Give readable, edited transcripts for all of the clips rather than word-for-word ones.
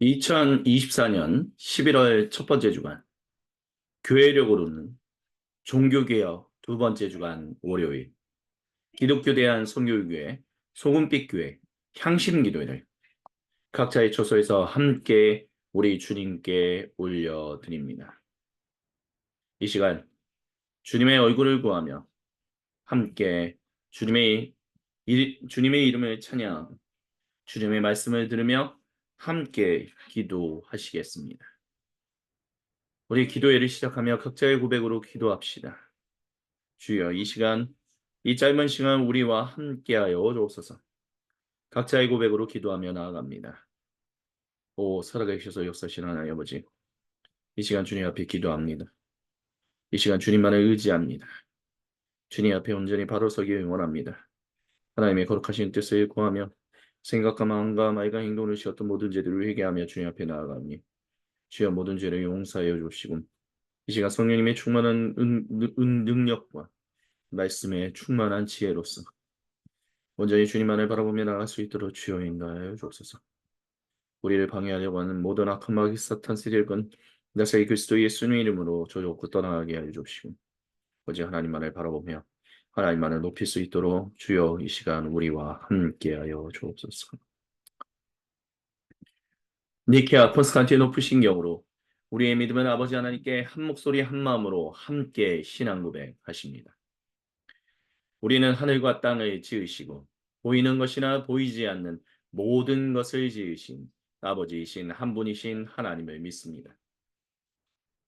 2024년 11월 첫 번째 주간, 교회력으로는 종교개혁 두 번째 주간 월요일, 기독교 대한 선교교회, 소금빛교회, 향신기도회를 각자의 처소에서 함께 우리 주님께 올려드립니다. 이 시간 주님의 얼굴을 구하며 함께 주님의 이름을 찬양, 주님의 말씀을 들으며 함께 기도하시겠습니다. 우리 기도회를 시작하며 각자의 고백으로 기도합시다. 주여, 이 시간, 이 짧은 시간 우리와 함께하여 주옵소서. 각자의 고백으로 기도하며 나아갑니다. 오, 살아계셔서 역사하신 하나님 아버지, 이 시간 주님 앞에 기도합니다. 이 시간 주님만을 의지합니다. 주님 앞에 온전히 바로 서기 원합니다. 하나님의 거룩하신 뜻을 구하며 생각과 마음과 말과 행동을 지었던 모든 죄들을 회개하며 주님 앞에 나아가니 주여 모든 죄를 용서하여 주시고 이 시간 성령님의 충만한 능력과 말씀에 충만한 지혜로서 온전히 주님만을 바라보며 나갈 수 있도록 주여 인도하여 주옵소서. 우리를 방해하려고 하는 모든 악한 마귀 사탄 세력은 나사이 그리스도 예수님의 이름으로 저주없고 떠나가게 하여 주옵시고 오직 하나님만을 바라보며 하나님만을 높일 수 있도록 주여 이 시간 우리와 함께하여 주옵소서. 니케아 콘스탄티노플 신경으로 우리의 믿음은 아버지 하나님께 한 목소리 한 마음으로 함께 신앙 고백하십니다. 우리는 하늘과 땅을 지으시고 보이는 것이나 보이지 않는 모든 것을 지으신 아버지이신 한 분이신 하나님을 믿습니다.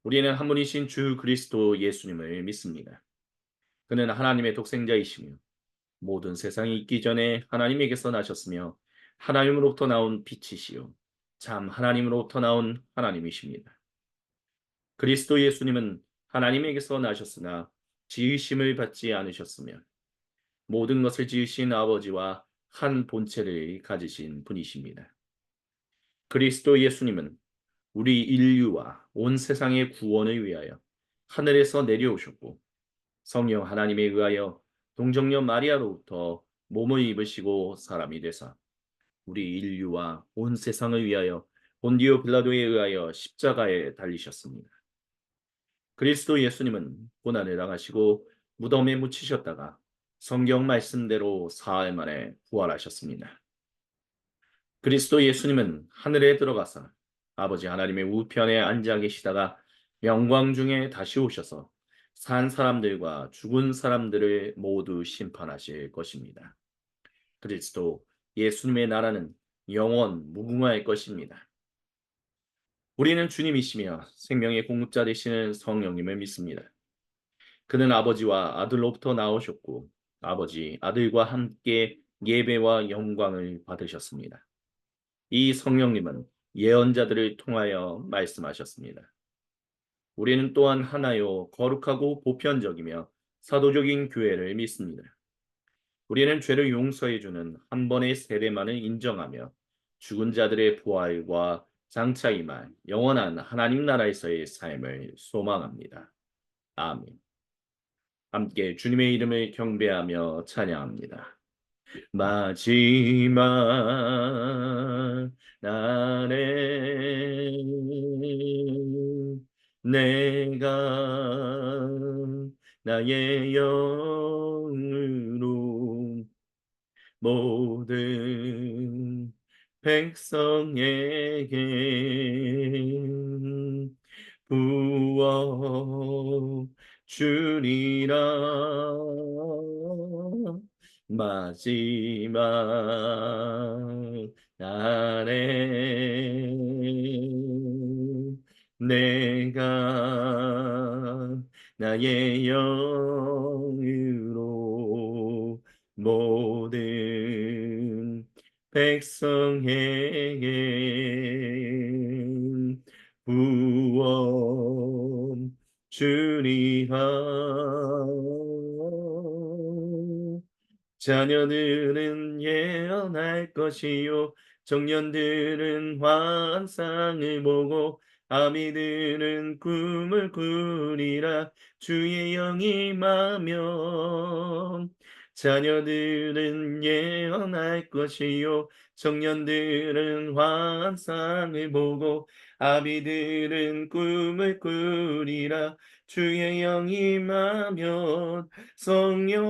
우리는 한 분이신 주 그리스도 예수님을 믿습니다. 그는 하나님의 독생자이시며 모든 세상이 있기 전에 하나님에게서 나셨으며 하나님으로부터 나온 빛이시요 참 하나님으로부터 나온 하나님이십니다. 그리스도 예수님은 하나님에게서 나셨으나 지으심을 받지 않으셨으며 모든 것을 지으신 아버지와 한 본체를 가지신 분이십니다. 그리스도 예수님은 우리 인류와 온 세상의 구원을 위하여 하늘에서 내려오셨고 성령 하나님에 의하여 동정녀 마리아로부터 몸을 입으시고 사람이 되사 우리 인류와 온 세상을 위하여 본디오 빌라도에 의하여 십자가에 달리셨습니다. 그리스도 예수님은 고난을 당하시고 무덤에 묻히셨다가 성경 말씀대로 사흘 만에 부활하셨습니다. 그리스도 예수님은 하늘에 들어가사 아버지 하나님의 우편에 앉아 계시다가 영광 중에 다시 오셔서 산 사람들과 죽은 사람들을 모두 심판하실 것입니다. 그리스도 예수님의 나라는 영원 무궁할 것입니다. 우리는 주님이시며 생명의 공급자 되시는 성령님을 믿습니다. 그는 아버지와 아들로부터 나오셨고 아버지, 아들과 함께 예배와 영광을 받으셨습니다. 이 성령님은 예언자들을 통하여 말씀하셨습니다. 우리는 또한 하나요 거룩하고 보편적이며 사도적인 교회를 믿습니다. 우리는 죄를 용서해 주는 한 번의 세례만을 인정하며 죽은 자들의 부활과 장차 임할 영원한 하나님 나라에서의 삶을 소망합니다. 아멘. 함께 주님의 이름을 경배하며 찬양합니다. 마지막 날에 내가 나의 영으로 모든 백성에게 부어 주리라. 마지막 날에 내가 나의 영으로 모든 백성에게 부어 주리라. 자녀들은 예언할 것이요 청년들은 환상을 보고 아미들은 꿈을 꾸리라. 주의 영이 임하면 자녀들은 예언할 것이요 청년들은 환상을 보고 아비들은 꿈을 꾸리라. 주의 영이 임하면 성령이여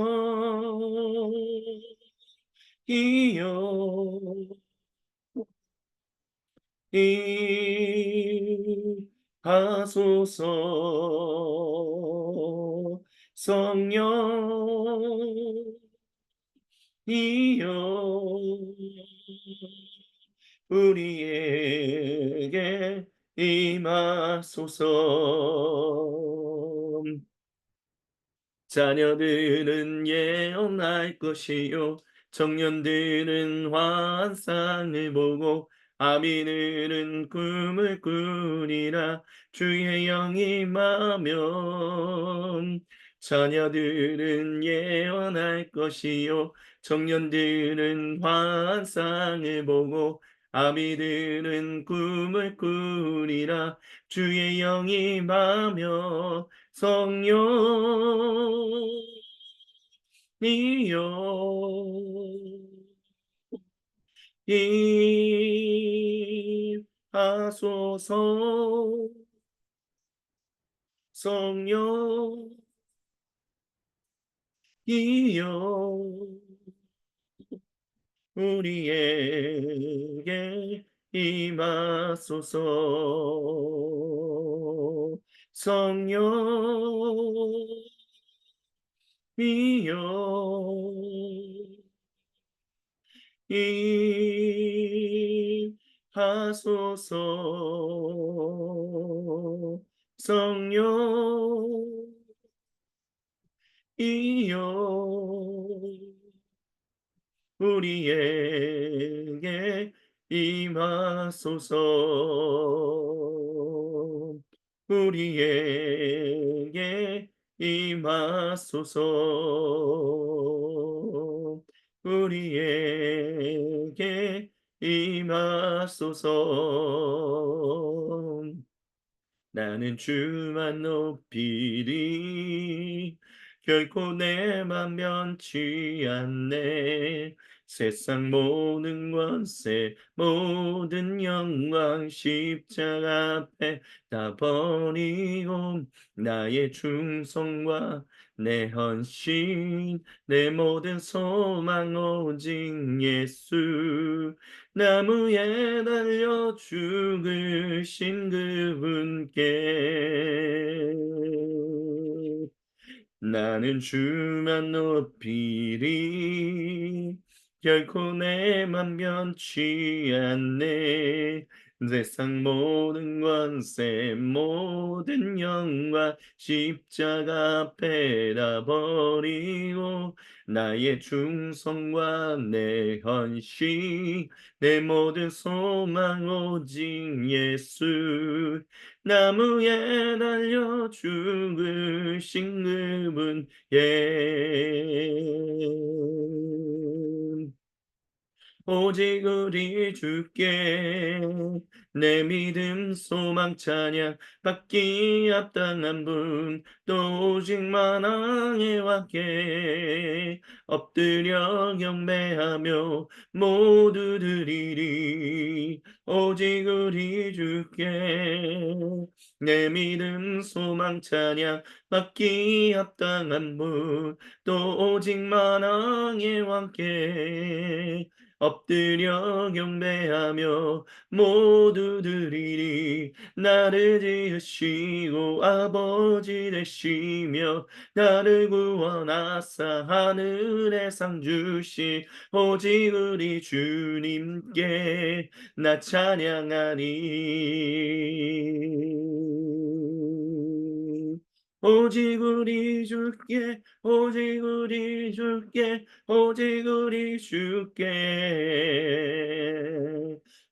하소서. 성령이여 우리에게 임하소서. 자녀들은 예언할 것이요 청년들은 환상을 보고 아미들은 꿈을 꾸리라. 주의 영이 임하면 자녀들은 예언할 것이요 청년들은 환상을 보고 아미들은 꿈을 꾸리라. 주의 영이 임하면 성령이여 임하소서. 성령이여 우리에게 임하소서. 성령이여 임하소서. 성령이여 우리에게 임하소서. 우리에게 임하소서. 우리에게 임하소서. 나는 주만 높이리 결코 내 맘 변치 않네. 세상 모든 권세 모든 영광 십자가 앞에 다 버리고 나의 충성과 내 헌신 내 모든 소망 오직 예수. 나무에 달려 죽으신 그분께 나는 주만 높이리 결코 내 맘 변치 않네. 세상 모든 권세 모든 영광 십자가 앞에 다 버리고 나의 충성과 내 헌신 내 모든 소망 오직 예수. 나무에 달려 죽으신 그분 오직 우리 주께 내 믿음 소망 찬양 받기 합당한 분 또 오직 만왕의 왕께 엎드려 경배하며 모두 드리리. 오직 우리 주께 내 믿음 소망 찬양 받기 합당한 분 또 오직 만왕의 왕께 엎드려 경배하며 모두 드리리. 나를 지으시고 아버지 되시며 나를 구원하사 하늘에 상 주신 오직 우리 주님께 나 찬양하리. 오직 우리 주께 오직 우리 주께 오직 우리 주께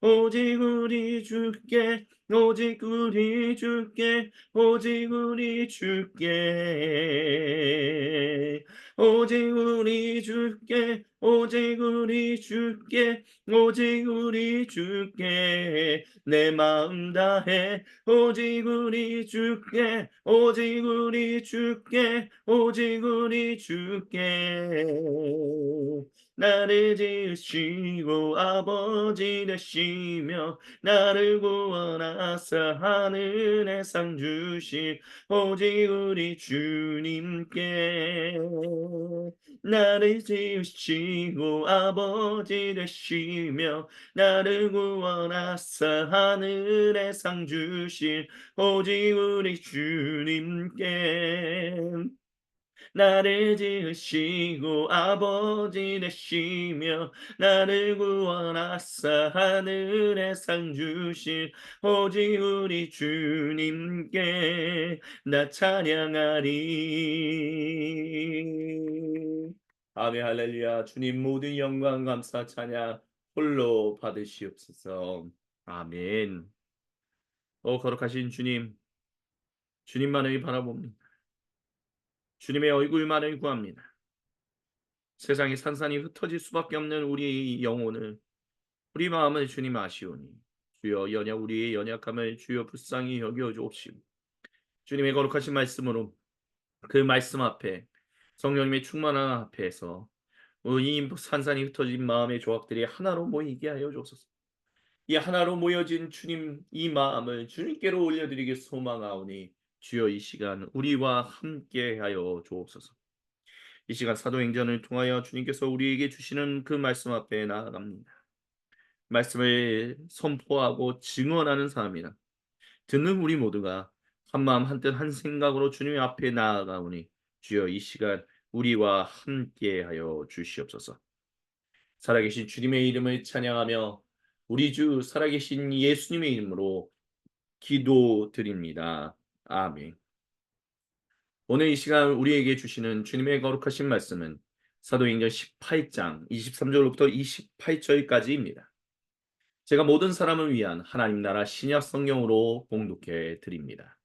오직 우리 주께 오직 우리 주께 오직 우리 주께 오직 우리 주께 오직 우리 주께 오직 우리 주께 내 마음 다해 오직 우리 주께 오직 우리 주께 오직 우리 주께 나를 지으시고 아버지 되시며 나를 구원하사 하늘의 상 주신 오직 우리 주님께 나를 지으시고 아버지 되시며 나를 구원하사 하늘의 상 주신 오직 우리 주님께 나를 지으시고 아버지 되시며 나를 구원하사 하늘의 상 주신 오직 우리 주님께 나 찬양하리. 아멘 할렐루야. 주님 모든 영광 감사 찬양 홀로 받으시옵소서. 아멘. 거룩하신 주님, 주님만을 바라봅니다. 주님의 얼굴만을 구합니다. 세상이 산산이 흩어질 수밖에 없는 우리 영혼을 우리 마음을 주님 아시오니 주여 우리의 연약함을 주여 불쌍히 여겨 주옵시고 주님의 거룩하신 말씀으로 그 말씀 앞에 성령님의 충만한 앞에서 이 산산이 흩어진 마음의 조각들이 하나로 모이게 하여 주옵소서. 이 하나로 모여진 주님 이 마음을 주님께로 올려드리기 소망하오니 주여 이 시간 우리와 함께 하여 주옵소서. 이 시간 사도행전을 통하여 주님께서 우리에게 주시는 그 말씀 앞에 나아갑니다. 말씀을 선포하고 증언하는 사람이라 듣는 우리 모두가 한마음 한뜻 한 생각으로 주님 앞에 나아가오니 주여 이 시간 우리와 함께하여 주시옵소서. 살아계신 주님의 이름을 찬양하며 우리 주 살아계신 예수님의 이름으로 기도드립니다. 아멘. 오늘 이 시간 우리에게 주시는 주님의 거룩하신 말씀은 사도행전 18장 23절부터 28절까지입니다. 제가 모든 사람을 위한 하나님 나라 신약 성경으로 봉독해 드립니다.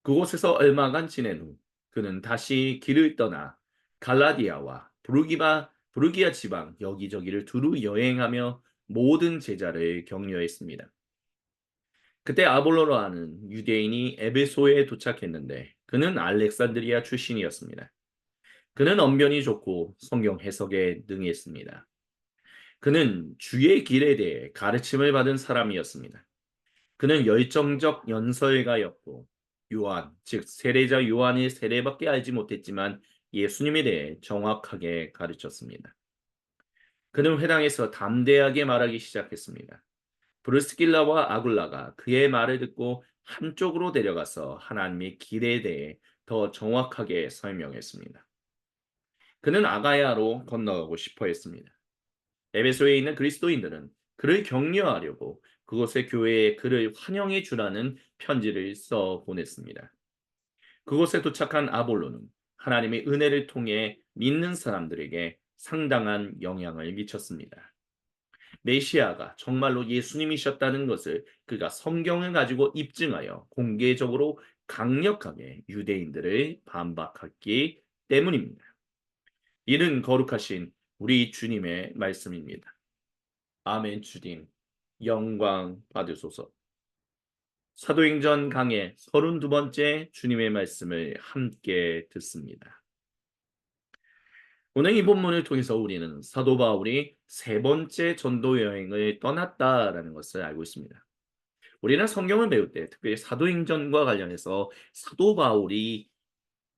그곳에서 얼마간 지낸 후 그는 다시 길을 떠나 갈라디아와 부르기아 지방 여기저기를 두루 여행하며 모든 제자를 격려했습니다. 그때 아볼로로 하는 유대인이 에베소에 도착했는데 그는 알렉산드리아 출신이었습니다. 그는 언변이 좋고 성경 해석에 능했습니다. 그는 주의 길에 대해 가르침을 받은 사람이었습니다. 그는 열정적 연설가였고 요한, 즉 세례자 요한의 세례밖에 알지 못했지만 예수님에 대해 정확하게 가르쳤습니다. 그는 회당에서 담대하게 말하기 시작했습니다. 브루스길라와 아굴라가 그의 말을 듣고 한쪽으로 데려가서 하나님의 길에 대해 더 정확하게 설명했습니다. 그는 아가야로 건너가고 싶어 했습니다. 에베소에 있는 그리스도인들은 그를 격려하려고 그곳의 교회에 그를 환영해 주라는 편지를 써 보냈습니다. 그곳에 도착한 아볼로는 하나님의 은혜를 통해 믿는 사람들에게 상당한 영향을 미쳤습니다. 메시아가 정말로 예수님이셨다는 것을 그가 성경을 가지고 입증하여 공개적으로 강력하게 유대인들을 반박했기 때문입니다. 이는 거룩하신 우리 주님의 말씀입니다. 아멘. 주님 영광 받으소서. 사도행전 강해 32번째 주님의 말씀을 함께 듣습니다. 오늘 이 본문을 통해서 우리는 사도 바울이 세 번째 전도 여행을 떠났다라는 것을 알고 있습니다. 우리는 성경을 배울 때 특별히 사도행전과 관련해서 사도 바울이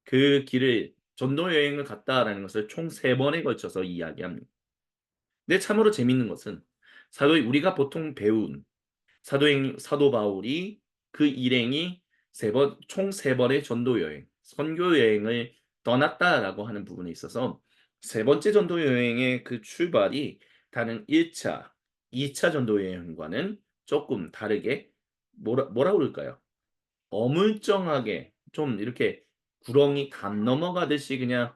그 길을 전도 여행을 갔다라는 것을 총 세 번에 걸쳐서 이야기합니다. 근데 참으로 재밌는 것은 우리가 보통 배운 사도 바울이 그 일행이 총 세 번의 전도 여행, 선교 여행을 떠났다라고 하는 부분에 있어서 세 번째 전도 여행의 그 출발이 다른 1차, 2차 전도 여행과는 조금 다르게 뭐라 그럴까요? 어물쩡하게 좀 이렇게 구렁이 감 넘어가듯이 그냥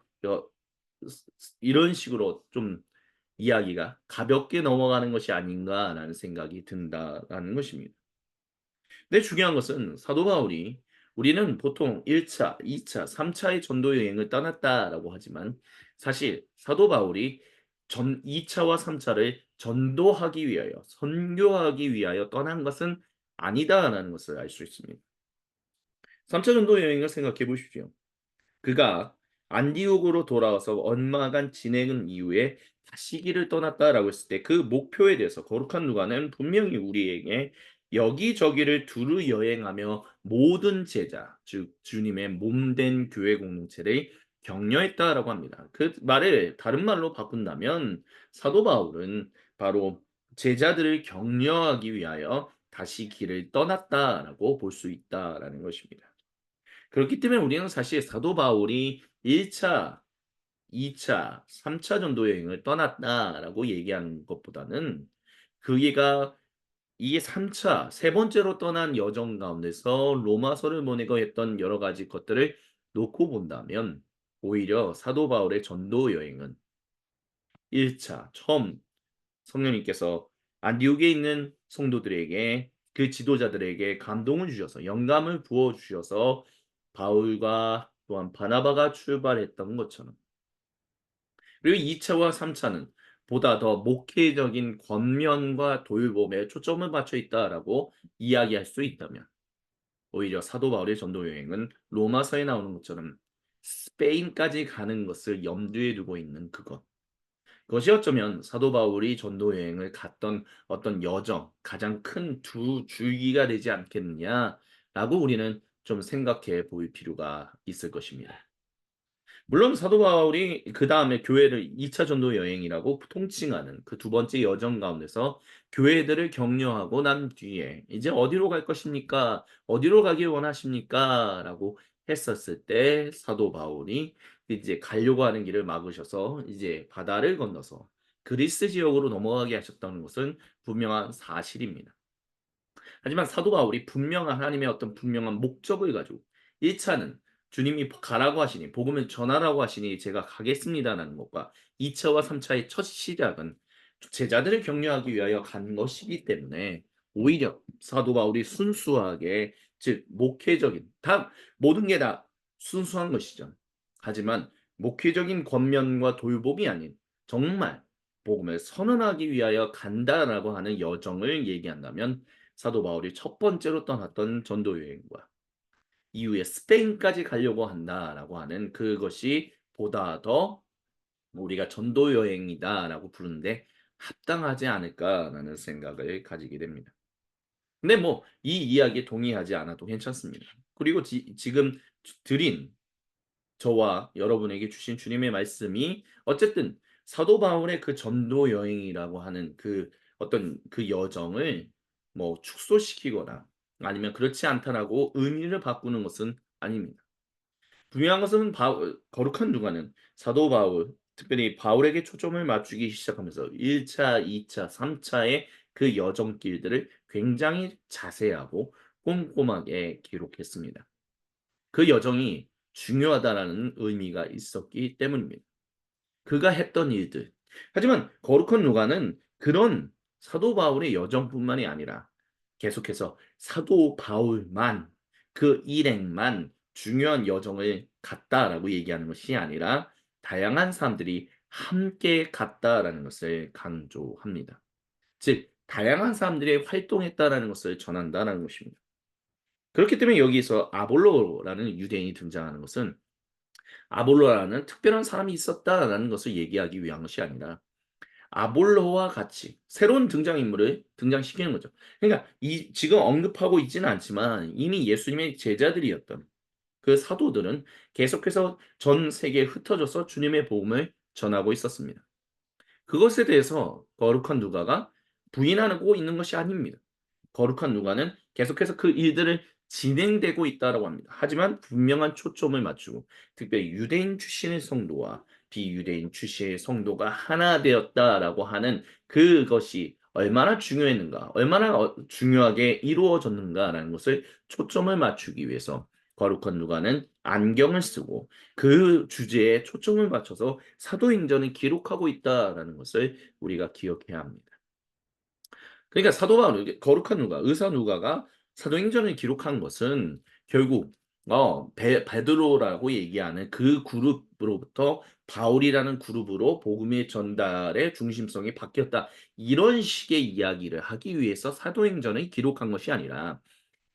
이런 식으로 좀 이야기가 가볍게 넘어가는 것이 아닌가라는 생각이 든다라는 것입니다. 근데 중요한 것은 사도 바울이 우리는 보통 1차, 2차, 3차의 전도 여행을 떠났다라고 하지만 사실 사도 바울이 2차와 3차를 전도하기 위하여 선교하기 위하여 떠난 것은 아니다라는 것을 알 수 있습니다. 3차 전도 여행을 생각해 보십시오. 그가 안디옥으로 돌아와서 얼마간 지내는 이후에 다시 길을 떠났다라고 했을 때 그 목표에 대해서 거룩한 누가는 분명히 우리에게 여기저기를 두루 여행하며 모든 제자, 즉 주님의 몸된 교회 공동체를 격려했다라고 합니다. 그 말을 다른 말로 바꾼다면 사도 바울은 바로 제자들을 격려하기 위하여 다시 길을 떠났다라고 볼 수 있다라는 것입니다. 그렇기 때문에 우리는 사실 사도 바울이 1 차, 2 차, 3차 전도 여행을 떠났다라고 얘기하는 것보다는 그가 이 3 차, 세 번째로 떠난 여정 가운데서 로마서를 보내고 했던 여러 가지 것들을 놓고 본다면 오히려 사도 바울의 전도 여행은 1 차 처음 성령님께서 안디옥에 있는 성도들에게 그 지도자들에게 감동을 주셔서 영감을 부어 주셔서 바울과 또한 바나바가 출발했던 것처럼 그리고 2 차와 3 차는 보다 더 목회적인 권면과 돌봄에 초점을 맞춰 있다라고 이야기할 수 있다면 오히려 사도 바울의 전도 여행은 로마서에 나오는 것처럼 스페인까지 가는 것을 염두에 두고 있는 그것. 그것이 어쩌면 사도 바울이 전도 여행을 갔던 어떤 여정, 가장 큰 두 줄기가 되지 않겠느냐라고 우리는 좀 생각해 볼 필요가 있을 것입니다. 물론 사도 바울이 그다음에 교회를 2차 전도 여행이라고 통칭하는 그 두 번째 여정 가운데서 교회들을 격려하고 난 뒤에 "이제 어디로 갈 것입니까? 어디로 가길 원하십니까?"라고 했었을 때 사도 바울이 이제 가려고 하는 길을 막으셔서 이제 바다를 건너서 그리스 지역으로 넘어가게 하셨다는 것은 분명한 사실입니다. 하지만 사도 바울이 분명한 하나님의 어떤 분명한 목적을 가지고 1 차는 주님이 가라고 하시니 복음을 전하라고 하시니 제가 가겠습니다라는 것과 2 차와 3 차의 첫 시작은 제자들을 격려하기 위하여 간 것이기 때문에 오히려 사도 바울이 순수하게 즉 목회적인 다 모든 게 다 순수한 것이죠. 하지만 목회적인 권면과 돌봄이 아닌 정말 복음을 선언하기 위하여 간다라고 하는 여정을 얘기한다면 사도 바울이 첫 번째로 떠났던 전도 여행과 이후에 스페인까지 가려고 한다라고 하는 그것이 보다 더 우리가 전도 여행이다라고 부르는데 합당하지 않을까라는 생각을 가지게 됩니다. 근데 뭐 이 이야기에 동의하지 않아도 괜찮습니다. 그리고 지금 드린 저와 여러분에게 주신 주님의 말씀이 어쨌든 사도 바울의 그 전도 여행이라고 하는 그 어떤 그 여정을 뭐 축소시키거나 아니면 그렇지 않다라고 의미를 바꾸는 것은 아닙니다. 분명한 것은 거룩한 누가는 사도 바울, 특별히 바울에게 초점을 맞추기 시작하면서 1 차, 2 차, 3 차의 그 여정길들을 굉장히 자세하고 꼼꼼하게 기록했습니다. 그 여정이 중요하다라는 의미가 있었기 때문입니다. 그가 했던 일들. 하지만 거룩한 누가는 그런 사도 바울의 여정뿐만이 아니라 계속해서 사도 바울만 그 일행만 중요한 여정을 갔다라고 얘기하는 것이 아니라 다양한 사람들이 함께 갔다라는 것을 강조합니다. 즉 다양한 사람들이 활동했다라는 것을 전한다라는 것입니다. 그렇기 때문에 여기서 아볼로라는 유대인이 등장하는 것은 아볼로라는 특별한 사람이 있었다라는 것을 얘기하기 위한 것이 아니라 아볼로와 같이 새로운 등장인물을 등장시키는 거죠. 그러니까 이 지금 언급하고 있지는 않지만 이미 예수님의 제자들이었던 그 사도들은 계속해서 전 세계에 흩어져서 주님의 복음을 전하고 있었습니다. 그것에 대해서 거룩한 누가가 부인하고 있는 것이 아닙니다. 거룩한 누가는 계속해서 그 일들을 진행되고 있다라고 합니다. 하지만 분명한 초점을 맞추고 특별히 유대인 출신의 성도와 비유대인 출신의 성도가 하나 되었다라고 하는 그것이 얼마나 중요했는가, 얼마나 중요하게 이루어졌는가라는 것을 초점을 맞추기 위해서 거룩한 누가는 안경을 쓰고 그 주제에 초점을 맞춰서 사도행전을 기록하고 있다라는 것을 우리가 기억해야 합니다. 그러니까 사도 바울 거룩한 누가 의사 누가가 사도행전을 기록한 것은 결국 베 베드로라고 얘기하는 그 그룹으로부터 바울이라는 그룹으로 복음의 전달의 중심성이 바뀌었다. 이런 식의 이야기를 하기 위해서 사도행전을 기록한 것이 아니라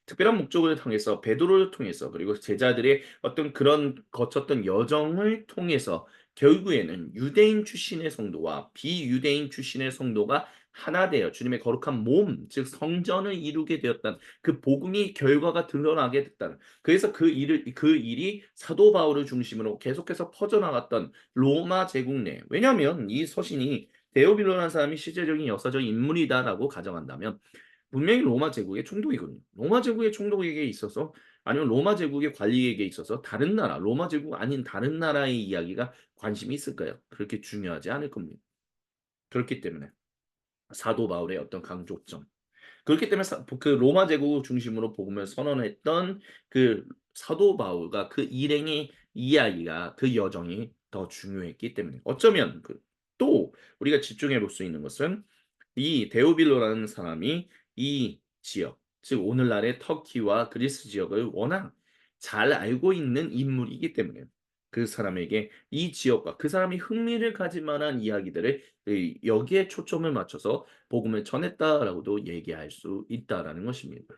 특별한 목적을 통해서 베드로를 통해서 그리고 제자들의 어떤 그런 거쳤던 여정을 통해서 결국에는 유대인 출신의 성도와 비유대인 출신의 성도가 하나 되어 주님의 거룩한 몸, 즉 성전을 이루게 되었다는 그 복음이 결과가 드러나게 됐다는. 그래서 그 일이 사도 바울을 중심으로 계속해서 퍼져나갔던 로마 제국 내. 왜냐하면 이 서신이 데오빌로라는 사람이 실제적인 역사적 인물이다라고 가정한다면 분명히 로마 제국의 총독이거든요. 로마 제국의 총독에게 있어서 아니면 로마 제국의 관리에게 있어서 다른 나라, 로마 제국 아닌 다른 나라의 이야기가 관심이 있을까요? 그렇게 중요하지 않을 겁니다. 그렇기 때문에 사도 바울의 어떤 강조점. 그렇기 때문에 그 로마 제국을 중심으로 복음을 선언했던 그 사도 바울과 그 일행의 이야기가 그 여정이 더 중요했기 때문에 어쩌면 또 우리가 집중해 볼 수 있는 것은 이 데오빌로라는 사람이 이 지역, 즉 오늘날의 터키와 그리스 지역을 워낙 잘 알고 있는 인물이기 때문에 그 사람에게 이 지역과 그 사람이 흥미를 가질 만한 이야기들을 여기에 초점을 맞춰서 복음을 전했다라고도 얘기할 수 있다라는 것입니다.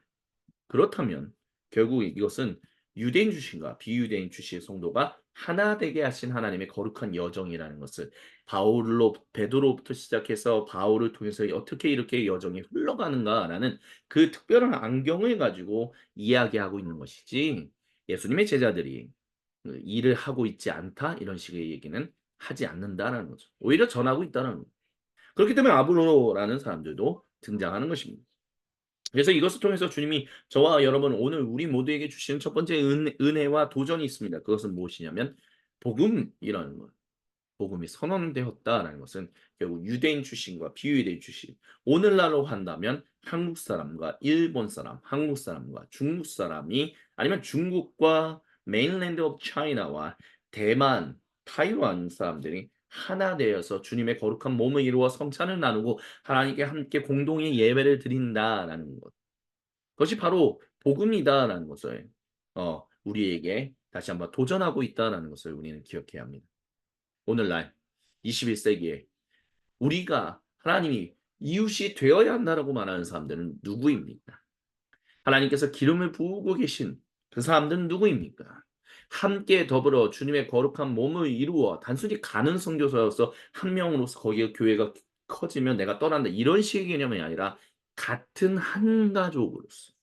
그렇다면 결국 이것은 유대인 출신과 비유대인 출신의 성도가 하나 되게 하신 하나님의 거룩한 여정이라는 것을 베드로부터 시작해서 바울을 통해서 어떻게 이렇게 여정이 흘러가는가라는 그 특별한 안경을 가지고 이야기하고 있는 것이지 예수님의 제자들이 일을 하고 있지 않다 이런 식의 얘기는 하지 않는다라는 거죠. 오히려 전하고 있다는 거죠. 그렇기 때문에 아볼로라는 사람들도 등장하는 것입니다. 그래서 이것을 통해서 주님이 저와 여러분 오늘 우리 모두에게 주시는 첫 번째 은혜와 도전이 있습니다. 그것은 무엇이냐면 복음이라는 것. 복음이 선언되었다라는 것은 결국 유대인 출신과 비유대인 출신. 오늘날로 한다면 한국 사람과 일본 사람, 한국 사람과 중국 사람이 아니면 중국과 메인랜드 오브 차이나와 대만, 타이완 사람들이 하나 되어서 주님의 거룩한 몸을 이루어 성찬을 나누고 하나님께 함께 공동의 예배를 드린다라는 것. 그것이 바로 복음이다라는 것을 우리에게 다시 한번 도전하고 있다라는 것을 우리는 기억해야 합니다. 오늘날 21세기에 우리가 하나님이 이웃이 되어야 한다라고 말하는 사람들은 누구입니까? 하나님께서 기름을 부으고 계신 그 사람들은 누구입니까? 함께 더불어 주님의 거룩한 몸을 이루어 단순히 가는 선교사로서 한 명으로서 거기에 교회가 커지면 내가 떠난다 이런 식의 개념이 아니라 같은 한 가족으로서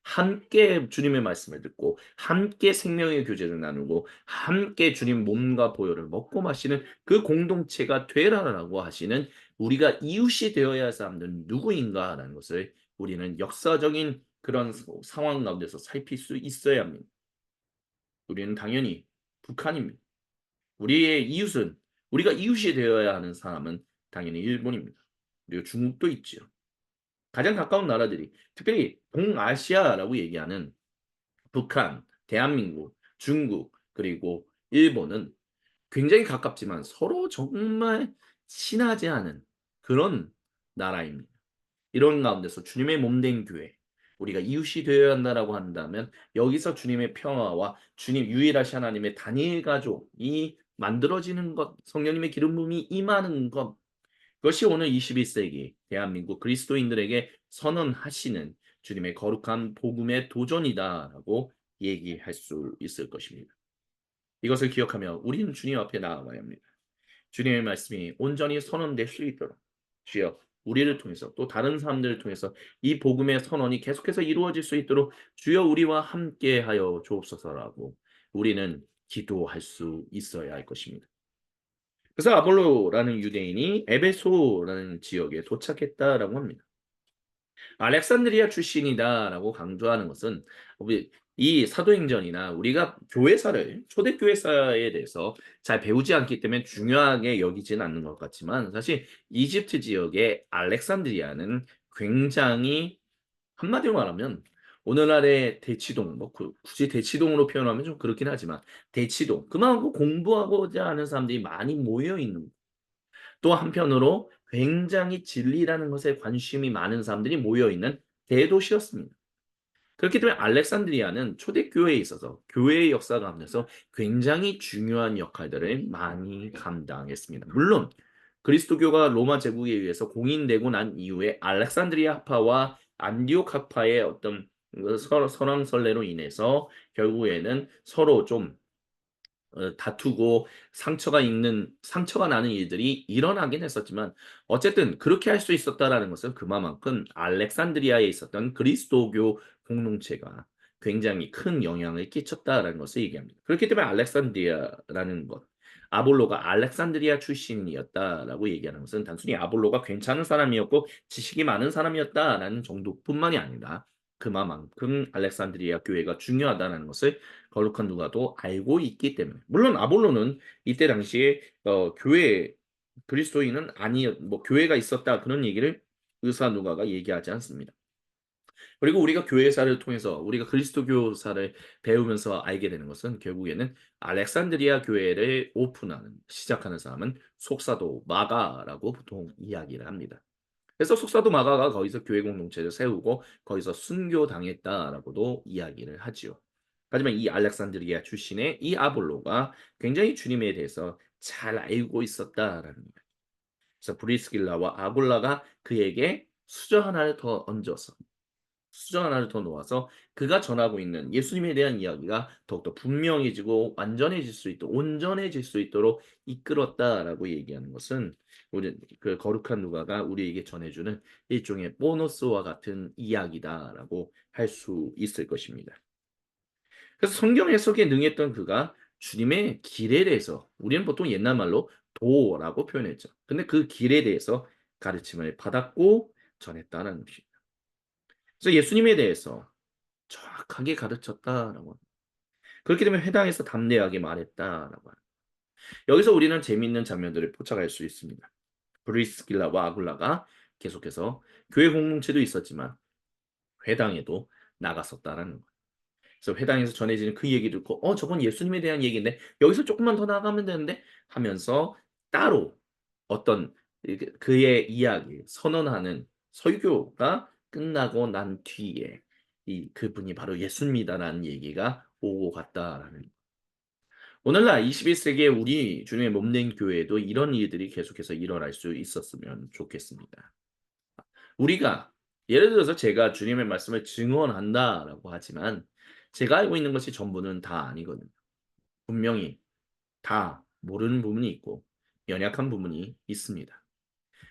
함께 주님의 말씀을 듣고 함께 생명의 교제를 나누고 함께 주님 몸과 보혈을 먹고 마시는 그 공동체가 되라라고 하시는 우리가 이웃이 되어야 할 사람들은 누구인가라는 것을 우리는 역사적인 그런 상황 가운데서 살필 수 있어야 합니다. 우리는 당연히 북한입니다. 우리의 이웃은 우리가 이웃이 되어야 하는 사람은 당연히 일본입니다. 그리고 중국도 있지요. 가장 가까운 나라들이 특별히 동아시아라고 얘기하는 북한, 대한민국, 중국, 그리고 일본은 굉장히 가깝지만 서로 정말 친하지 않은 그런 나라입니다. 이런 가운데서 주님의 몸된 교회, 우리가 이웃이 되어야 한다라고 한다면 여기서 주님의 평화와 주님 유일하신 하나님의 단일 가족이 만들어지는 것, 성령님의 기름 부음이 임하는 것, 그것이 오늘 21세기 대한민국 그리스도인들에게 선언하시는 주님의 거룩한 복음의 도전이다라고 얘기할 수 있을 것입니다. 이것을 기억하며 우리는 주님 앞에 나아가야 합니다. 주님의 말씀이 온전히 선언될 수 있도록 주여 우리를 통해서 또 다른 사람들을 통해서 이 복음의 선언이 계속해서 이루어질 수 있도록 주여 우리와 함께하여 주옵소서라고 우리는 기도할 수 있어야 할 것입니다. 그래서 아볼로라는 유대인이 에베소라는 지역에 도착했다라고 합니다. 알렉산드리아 출신이다라고 강조하는 것은 이 사도행전이나 우리가 교회사를 초대교회사에 대해서 잘 배우지 않기 때문에 중요하게 여기지는 않는 것 같지만 사실 이집트 지역의 알렉산드리아는 굉장히 한마디로 말하면 오늘날의 대치동 뭐 굳이 대치동으로 표현하면 좀 그렇긴 하지만 대치동 그만큼 공부하고자 하는 사람들이 많이 모여 있는 또 한편으로 굉장히 진리라는 것에 관심이 많은 사람들이 모여 있는 대도시였습니다. 그렇기 때문에 알렉산드리아는 초대교회에 있어서 교회의 역사 가운데서 굉장히 중요한 역할들을 많이 감당했습니다. 물론 그리스도교가 로마 제국에 의해서 공인되고 난 이후에 알렉산드리아 학파와 안디옥 학파의 어떤 서로 설왕설래로 인해서 결국에는 서로 좀 다투고 상처가 나는 일들이 일어나긴 했었지만 어쨌든 그렇게 할 수 있었다라는 것은 그만큼 알렉산드리아에 있었던 그리스도교 공동체가 굉장히 큰 영향을 끼쳤다라는 것을 얘기합니다. 그렇기 때문에 알렉산드리아라는 것, 아볼로가 알렉산드리아 출신이었다라고 얘기하는 것은 단순히 아볼로가 괜찮은 사람이었고 지식이 많은 사람이었다라는 정도뿐만이 아니라 그만큼 알렉산드리아 교회가 중요하다는 것을 거룩한 누가도 알고 있기 때문에. 물론 아볼로는 이때 당시에 교회 그리스도인은 아니었 뭐 교회가 있었다 그런 얘기를 의사 누가가 얘기하지 않습니다. 그리고 우리가 교회사를 통해서 우리가 그리스도교사를 배우면서 알게 되는 것은 결국에는 알렉산드리아 교회를 오픈하는 시작하는 사람은 속사도 마가라고 보통 이야기를 합니다. 그래서 속사도 마가가 거기서 교회 공동체를 세우고 거기서 순교당했다라고도 이야기를 하지요. 하지만 이 알렉산드리아 출신의 이 아볼로가 굉장히 주님에 대해서 잘 알고 있었다라는 거예요. 그래서 브리스길라와 아굴라가 그에게 수저 하나를 더 놓아서 그가 전하고 있는 예수님에 대한 이야기가 더욱더 분명해지고 완전해질 수 있도록 온전해질 수 있도록 이끌었다라고 얘기하는 것은 우리 그 거룩한 누가가 우리에게 전해주는 일종의 보너스와 같은 이야기다라고 할 수 있을 것입니다. 그래서 성경 해석에 능했던 그가 주님의 길에 대해서 우리는 보통 옛날 말로 도라고 표현했죠. 근데 그 길에 대해서 가르침을 받았고 전했다는 것입니다. 그래서 예수님에 대해서 정확하게 가르쳤다라고. 그렇기 때문에 회당에서 담대하게 말했다라고. 여기서 우리는 재미있는 장면들을 포착할 수 있습니다. 브리스길라와 아굴라가 계속해서 교회 공동체도 있었지만 회당에도 나갔었다라는 거. 그래서 회당에서 전해지는 그 얘기 듣고 저건 예수님에 대한 얘기인데 여기서 조금만 더 나아가면 되는데 하면서 따로 어떤 그의 이야기 선언하는 설교가 끝나고 난 뒤에 그분이 바로 예수입니다라는 얘기가 오고 갔다라는 오늘날 21세기에 우리 주님의 몸된 교회에도 이런 일들이 계속해서 일어날 수 있었으면 좋겠습니다. 우리가 예를 들어서 제가 주님의 말씀을 증언한다라고 하지만 제가 알고 있는 것이 전부는 다 아니거든요. 분명히 다 모르는 부분이 있고 연약한 부분이 있습니다.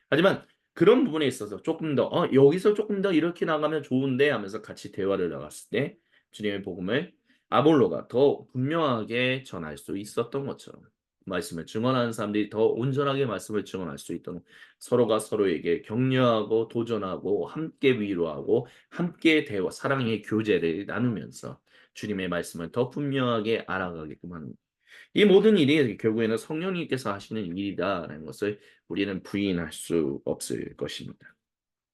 하지만 그런 부분에 있어서 조금 더 여기서 조금 더 이렇게 나가면 좋은데 하면서 같이 대화를 나갔을 때 주님의 복음을 아볼로가 더 분명하게 전할 수 있었던 것처럼 말씀을 증언하는 사람들이 더 온전하게 말씀을 증언할 수 있도록 서로가 서로에게 격려하고 도전하고 함께 위로하고 함께 대화 사랑의 교제를 나누면서 주님의 말씀을 더 분명하게 알아가게끔 하는 이 모든 일이 결국에는 성령님께서 하시는 일이다라는 것을 우리는 부인할 수 없을 것입니다.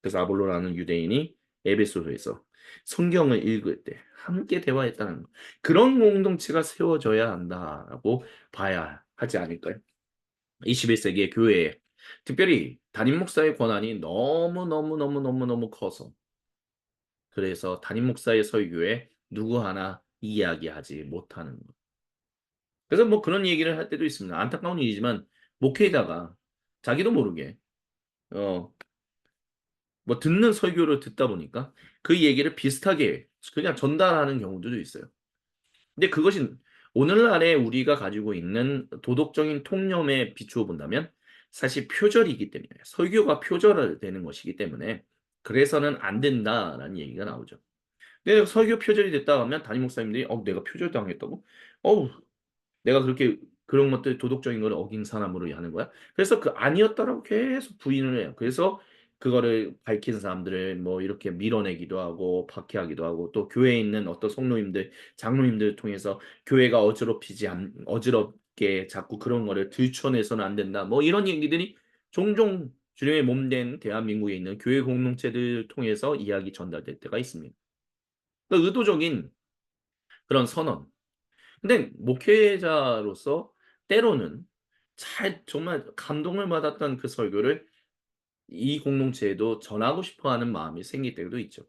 그래서 아볼로라는 유대인이 에베소서에서 성경을 읽을 때 함께 대화했다는 것. 그런 공동체가 세워져야 한다라고 봐야 하지 않을까요? 21세기의 교회에 특별히 담임 목사의 권한이 너무너무너무너무너무 커서 그래서 담임 목사의 설교에 누구 하나 이야기하지 못하는 것. 그래서 뭐 그런 얘기를 할 때도 있습니다. 안타까운 일이지만 목회자가 자기도 모르게 어 뭐 듣는 설교를 듣다 보니까 그 얘기를 비슷하게 그냥 전달하는 경우들도 있어요. 근데 그것이 오늘날에 우리가 가지고 있는 도덕적인 통념에 비추어 본다면 사실 표절이기 때문에 설교가 표절되는 것이기 때문에 그래서는 안 된다라는 얘기가 나오죠. 근데 설교 표절이 됐다 하면 담임 목사님들이 내가 표절당했다고? 어우 내가 그렇게 그런 것들 도덕적인 거를 어긴 사람으로 하는 거야? 그래서 그 아니었다라고 계속 부인을 해요. 그래서 그거를 밝힌 사람들을 뭐 이렇게 밀어내기도 하고 박해하기도 하고 또 교회에 있는 어떤 성도님들, 장로님들을 통해서 교회가 어지럽게 자꾸 그런 거를 들춰내서는 안 된다. 뭐 이런 얘기들이 종종 주님의 몸된 대한민국에 있는 교회 공동체들을 통해서 이야기 전달될 때가 있습니다. 그러니까 의도적인 그런 선언 근데 목회자로서 때로는 잘 정말 감동을 받았던 그 설교를 이 공동체에도 전하고 싶어 하는 마음이 생길 때도 있죠.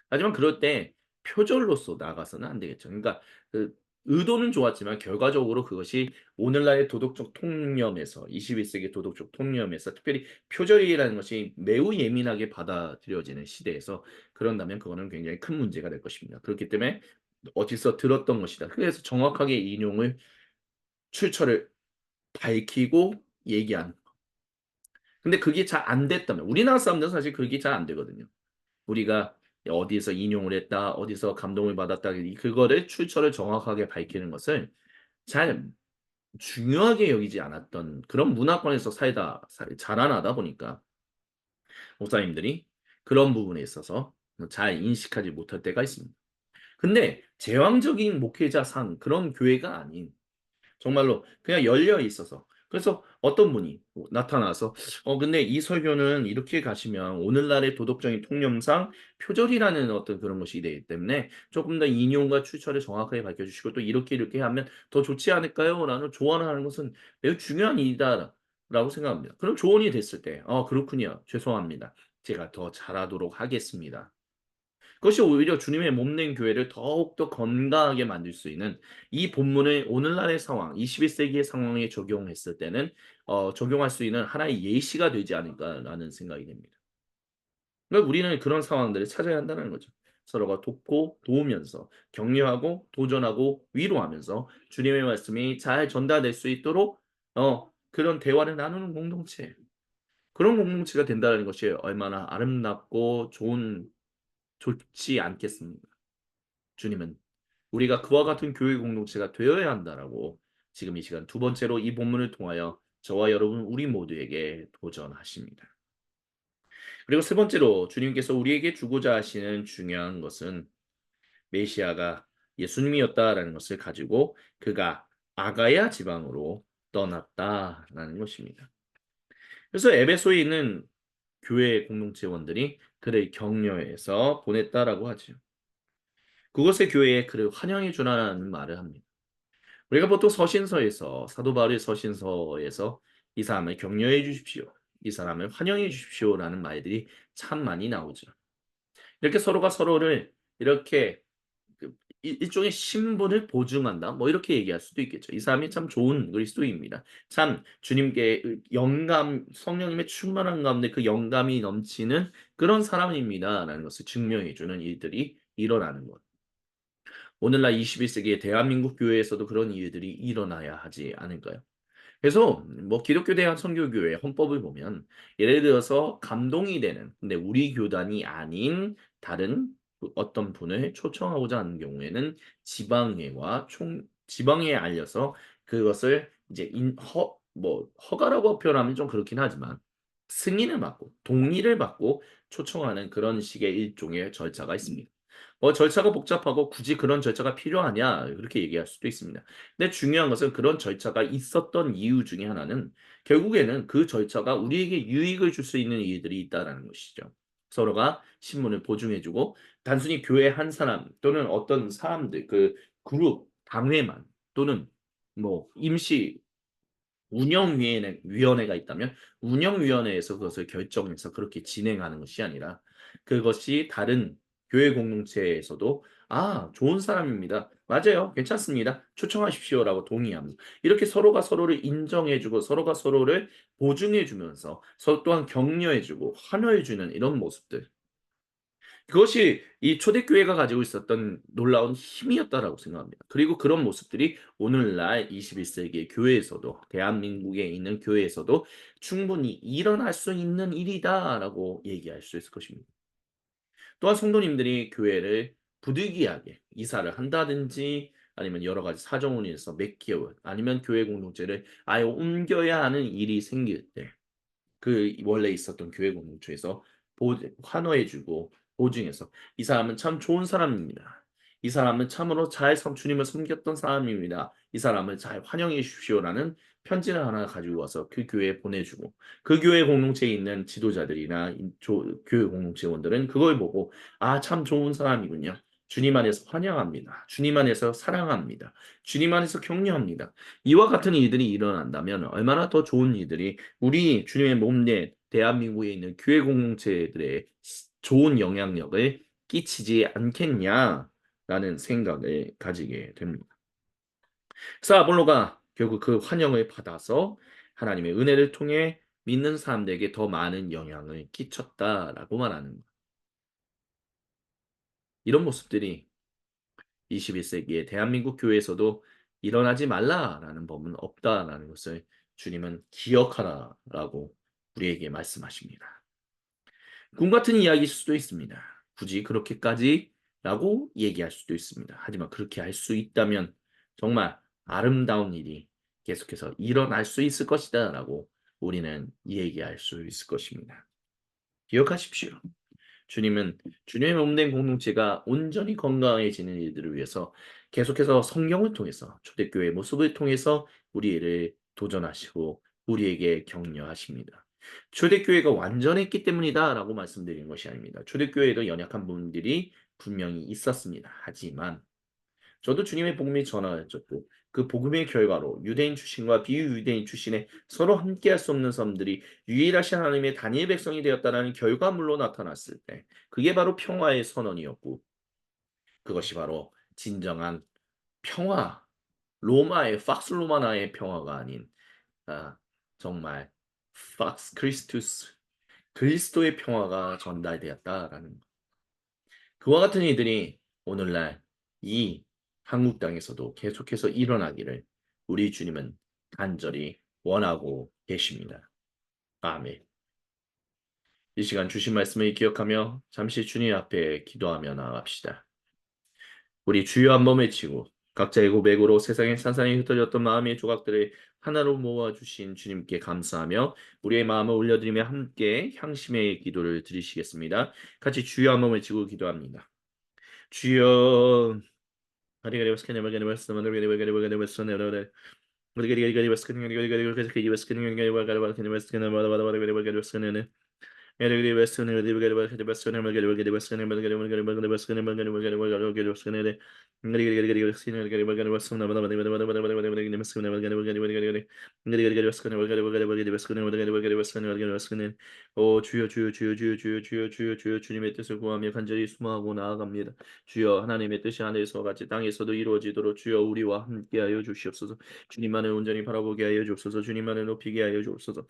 하지만 그럴 때 표절로서 나가서는 안 되겠죠. 그러니까 그 의도는 좋았지만 결과적으로 그것이 오늘날의 도덕적 통념에서 21세기 도덕적 통념에서 특별히 표절이라는 것이 매우 예민하게 받아들여지는 시대에서 그런다면 그거는 굉장히 큰 문제가 될 것입니다. 그렇기 때문에 어디서 들었던 것이다. 그래서 정확하게 인용을 출처를 밝히고 얘기하는. 근데 그게 잘 안 됐다면 우리나라 사람들은 사실 그게 잘 안 되거든요. 우리가 어디에서 인용을 했다, 어디서 감동을 받았다, 그거를 출처를 정확하게 밝히는 것을 잘 중요하게 여기지 않았던 그런 문화권에서 살다 자라나다 보니까 목사님들이 그런 부분에 있어서 잘 인식하지 못할 때가 있습니다. 근데 제왕적인 목회자상 그런 교회가 아닌 정말로 그냥 열려 있어서 그래서 어떤 분이 나타나서 근데 이 설교는 이렇게 가시면 오늘날의 도덕적인 통념상 표절이라는 어떤 그런 것이 되기 때문에 조금 더 인용과 출처를 정확하게 밝혀주시고 또 이렇게 이렇게 하면 더 좋지 않을까요? 라는 조언을 하는 것은 매우 중요한 일이다라고 생각합니다. 그럼 조언이 됐을 때 그렇군요. 죄송합니다. 제가 더 잘하도록 하겠습니다. 그것이 오히려 주님의 몸된 교회를 더욱더 건강하게 만들 수 있는 이 본문을 오늘날의 상황, 21세기의 상황에 적용했을 때는 적용할 수 있는 하나의 예시가 되지 않을까라는 생각이 됩니다. 그러니까 우리는 그런 상황들을 찾아야 한다는 거죠. 서로가 돕고 도우면서 격려하고 도전하고 위로하면서 주님의 말씀이 잘 전달될 수 있도록 그런 대화를 나누는 공동체. 그런 공동체가 된다는 것이 얼마나 아름답고 좋지 않겠습니까? 주님은 우리가 그와 같은 교회 공동체가 되어야 한다라고 지금 이 시간 두 번째로 이 본문을 통하여 저와 여러분 우리 모두에게 도전하십니다. 그리고 세 번째로 주님께서 우리에게 주고자 하시는 중요한 것은 메시아가 예수님이었다라는 것을 가지고 그가 아가야 지방으로 떠났다라는 것입니다. 그래서 에베소에 있는 교회 공동체원들이 그를 격려해서 보냈다라고 하죠. 그곳의 교회에 그를 환영해 주라는 말을 합니다. 우리가 보통 서신서에서 사도 바울의 서신서에서 이 사람을 격려해 주십시오. 이 사람을 환영해 주십시오라는 말들이 참 많이 나오죠. 이렇게 서로가 서로를 이렇게 그 일종의 신분을 보증한다. 뭐 이렇게 얘기할 수도 있겠죠. 이 사람이 참 좋은 그리스도인입니다. 참 주님께 영감 성령님의 충만한 가운데 그 영감이 넘치는 그런 사람입니다라는 것을 증명해 주는 일들이 일어나는 것. 오늘날 21세기의 대한민국 교회에서도 그런 일들이 일어나야 하지 않을까요? 그래서 뭐 기독교 대한 선교교회 헌법을 보면 예를 들어서 감동이 되는 근데 우리 교단이 아닌 다른 어떤 분을 초청하고자 하는 경우에는 지방회와 총 지방회에 알려서 그것을 이제 허가라고 표현하면 좀 그렇긴 하지만 승인을 받고 동의를 받고 초청하는 그런 식의 일종의 절차가 있습니다. 절차가 복잡하고 굳이 그런 절차가 필요하냐 그렇게 얘기할 수도 있습니다. 근데 중요한 것은 그런 절차가 있었던 이유 중에 하나는 결국에는 그 절차가 우리에게 유익을 줄 수 있는 일들이 있다라는 것이죠. 서로가 신문을 보증해 주고 단순히 교회 한 사람 또는 어떤 사람들 그 그룹 당회만 또는 뭐 임시 운영위원회가 있다면 운영위원회에서 그것을 결정해서 그렇게 진행하는 것이 아니라 그것이 다른 교회 공동체에서도 좋은 사람입니다. 맞아요. 괜찮습니다. 초청하십시오라고 동의합니다. 이렇게 서로가 서로를 인정해 주고 서로가 서로를 보증해 주면서 서로 또한 격려해 주고 환호해 주는 이런 모습들. 그것이 이 초대교회가 가지고 있었던 놀라운 힘이었다라고 생각합니다. 그리고 그런 모습들이 오늘날 21세기의 교회에서도 대한민국에 있는 교회에서도 충분히 일어날 수 있는 일이다라고 얘기할 수 있을 것입니다. 또한 성도님들이 교회를 부득이하게 이사를 한다든지 아니면 여러 가지 사정으로 인해서 몇 개월 아니면 교회 공동체를 아예 옮겨야 하는 일이 생길 때 그 원래 있었던 교회 공동체에서 환호해 주고 보증해서 "이 사람은 참 좋은 사람입니다. 이 사람은 참으로 잘 주님을 섬겼던 사람입니다. 이 사람을 잘 환영해 주십시오."라는 편지를 하나 가지고 와서 그 교회에 보내 주고 그 교회 공동체에 있는 지도자들이나 교회 공동체원들은 그걸 보고 '아 참 좋은 사람이군요. 주님 안에서 환영합니다. 주님 안에서 사랑합니다. 주님 안에서 격려합니다.' 이와 같은 일들이 일어난다면 얼마나 더 좋은 일들이 우리 주님의 몸내 대한민국에 있는 교회 공동체들의 좋은 영향력을 끼치지 않겠냐라는 생각을 가지게 됩니다. 아볼로가 결국 그 환영을 받아서 하나님의 은혜를 통해 믿는 사람들에게 더 많은 영향을 끼쳤다라고 말하는 거예요. 이런 모습들이 21세기의 대한민국 교회에서도 일어나지 말라라는 법은 없다라는 것을 주님은 기억하라라고 우리에게 말씀하십니다. 꿈 같은 이야기일 수도 있습니다. 굳이 그렇게까지라고 얘기할 수도 있습니다. 하지만 그렇게 할 수 있다면 정말 아름다운 일이 계속해서 일어날 수 있을 것이다라고 우리는 얘기할 수 있을 것입니다. 기억하십시오. 주님은 주님의 몸된 공동체가 온전히 건강해지는 일들을 위해서 계속해서 성경을 통해서 초대교회의 모습을 통해서 우리를 도전하시고 우리에게 격려하십니다. 초대교회가 완전했기 때문이다라고 말씀드린 것이 아닙니다. 초대교회에도 연약한 부분들이 분명히 있었습니다. 하지만 저도 주님의 복음이 전하였고 그 복음의 결과로 유대인 출신과 비유대인 출신의 서로 함께할 수 없는 사람들이 유일하신 하나님의 단일 백성이 되었다는 결과물로 나타났을 때 그게 바로 평화의 선언이었고 그것이 바로 진정한 평화, 로마의 팍스 로마나의 평화가 아닌 아, 정말 팍스 크리스투스 그리스도의 평화가 전달되었다라는 것. 그와 같은 이들이 오늘날 이 한국 땅에서도 계속해서 일어나기를 우리 주님은 간절히 원하고 계십니다. 아멘. 이 시간 주신 말씀을 기억하며 잠시 주님 앞에 기도하며 나아갑시다. 우리 주여 한번 외치고 각자의 고백으로 세상에 산산이 흩어졌던 마음의 조각들을 하나로 모아주신 주님께 감사하며 우리의 마음을 올려드리며 함께 향심의 기도를 드리시겠습니다. 같이 주여 한번 외치고 기도합니다. 주여 오 주여 주여 주여 주여 주여 주여 주여 주여 주님의 뜻을 구하며 간절히 수모하고 나아갑니다. 주여 하나님의 뜻이 하늘에서 같이 땅에서도 이루어지도록 주여 우리와 함께하여 주시옵소서. 주님만을 온전히 바라보게 하여 주옵소서. 주님만을 높이게 하여 주옵소서.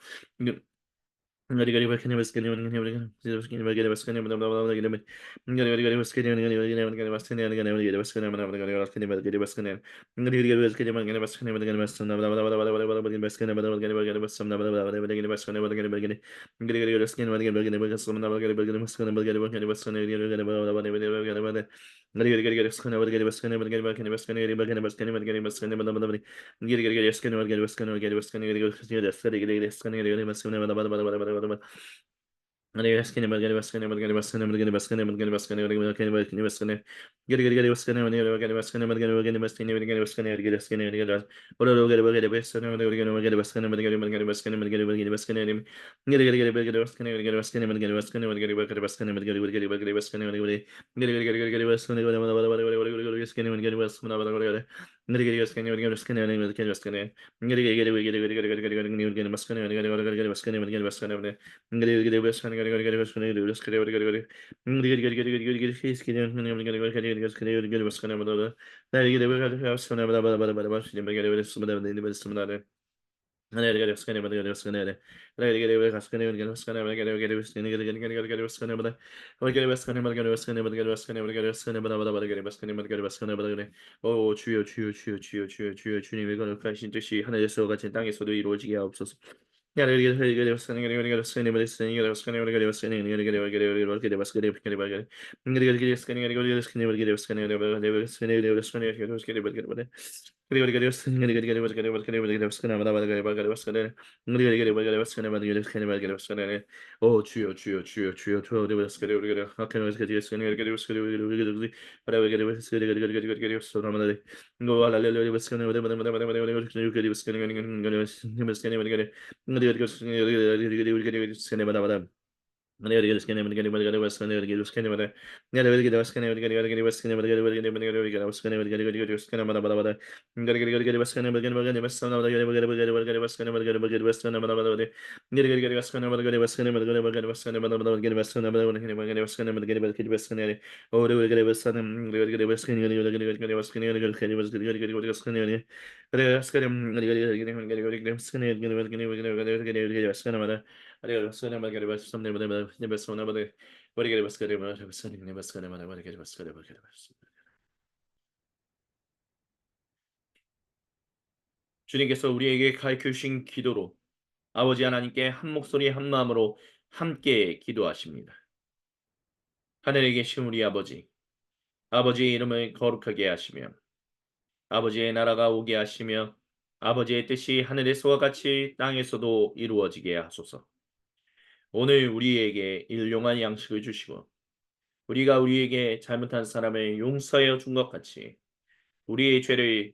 오 주여 주여 주여 주여 주여 주여 주님의 거룩하신 뜻이 하늘에서 같이 땅에서도 이루어지게 하옵소서. 오 주여 주여 주여 주여 주님께서 우리에게 가르쳐 주신 기도로 아버지 하나님께 한 목소리 한 마음으로 함께 기도하십니다. 하늘에 계신 우리 아버지, 아버지의 이름을 거룩하게 하시며 아버지의 나라가 오게 하시며 아버지의 뜻이 하늘에서와 같이 땅에서도 이루어지게 하소서. 오늘 우리에게 일용할 양식을 주시고 우리가 우리에게 잘못한 사람을 용서하여 준 것 같이 우리의 죄를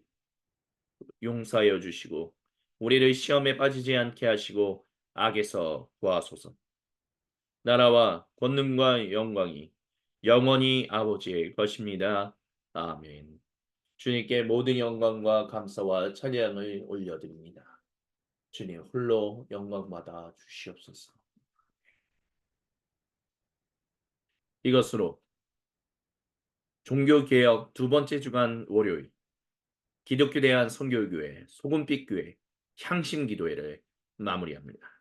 용서하여 주시고 우리를 시험에 빠지지 않게 하시고 악에서 구하소서. 나라와 권능과 영광이 영원히 아버지의 것입니다. 아멘. 주님께 모든 영광과 감사와 찬양을 올려드립니다. 주님 홀로 영광받아 주시옵소서. 이것으로 종교개혁 두 번째 주간 월요일 기독교 대한 선교교회 소금빛 교회 향심기도회를 마무리합니다.